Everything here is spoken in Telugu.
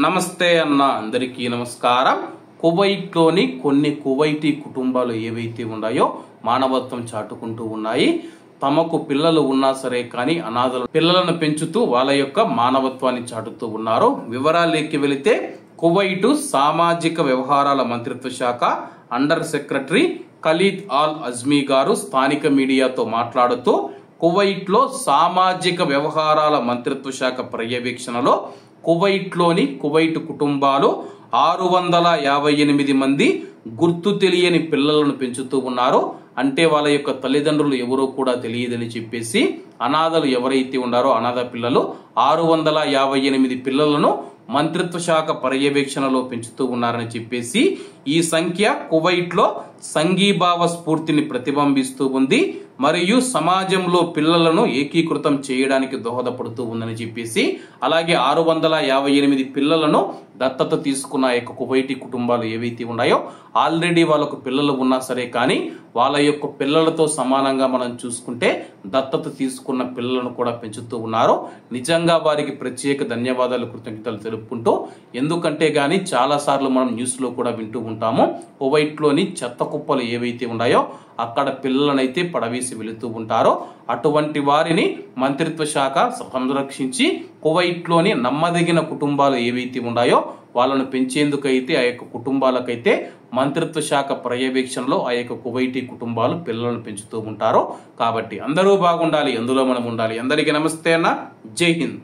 నమస్తే అన్న అందరికీ నమస్కారం. కువైట్లోని కొన్ని కువైటీ కుటుంబాలు ఏవైతే ఉన్నాయో మానవత్వం చాటుకుంటూ ఉన్నాయి. తమకు పిల్లలు ఉన్నా సరే కానీ అనాథల పిల్లలను పెంచుతూ వాళ్ళ యొక్క మానవత్వాన్ని చాటుతూ ఉన్నారు. వివరాల్లోకి వెళితే కువైటు సామాజిక వ్యవహారాల మంత్రిత్వ శాఖ under secretary Khalid Al Azmi గారు స్థానిక మీడియాతో మాట్లాడుతూ కువైట్లో సామాజిక వ్యవహారాల మంత్రిత్వ శాఖ పర్యవేక్షణలో కువైట్లోని కువైట్ కుటుంబాలు 658 మంది గుర్తు తెలియని పిల్లలను పెంచుతూ ఉన్నారు. అంటే వాళ్ళ యొక్క తల్లిదండ్రులు ఎవరో కూడా తెలియదని చెప్పేసి అనాథలు ఎవరైతే ఉన్నారో అనాథ పిల్లలు 658 పిల్లలను మంత్రిత్వ శాఖ పర్యవేక్షణలో పెంచుతూ ఉన్నారని చెప్పేసి ఈ సంఖ్య కువైట్లో సంఘీభావ స్ఫూర్తిని ప్రతిబింబిస్తూ ఉంది మరియు సమాజంలో పిల్లలను ఏకీకృతం చేయడానికి దోహదపడుతూ ఉందని చెప్పేసి అలాగే 658 పిల్లలను దత్తత తీసుకున్న యొక్క కువైటీ కుటుంబాలు ఏవైతే ఉన్నాయో ఆల్రెడీ వాళ్ళకు పిల్లలు ఉన్నా సరే కానీ వాళ్ళ యొక్క పిల్లలతో సమానంగా మనం చూసుకుంటే దత్తత తీసుకున్న పిల్లలను కూడా పెంచుతూ ఉన్నారు. నిజంగా వారికి ప్రత్యేక ధన్యవాదాలు కృతజ్ఞతలు తెలుపుకుంటూ, ఎందుకంటే గానీ చాలా సార్లు మనం న్యూస్ లో కూడా వింటూ ఉంటాము కువైట్లోని చెత్త కుప్పలు ఏవైతే ఉన్నాయో అక్కడ పిల్లలనైతే పడవేసి వెళుతూ ఉంటారో అటువంటి వారిని మంత్రిత్వ శాఖ సంరక్షించి కువైట్లోని నమ్మదగిన కుటుంబాలు ఏవైతే ఉన్నాయో వాళ్ళను పెంచేందుకైతే ఆ యొక్క కుటుంబాలకైతే మంత్రిత్వ శాఖ పర్యవేక్షణలో ఆ యొక్క కువైటీ కుటుంబాలు పిల్లలను పెంచుతూ ఉంటారో కాబట్టి అందరూ బాగుండాలి, అందులో మనం ఉండాలి. అందరికీ నమస్తే అన్న, జై హింద్.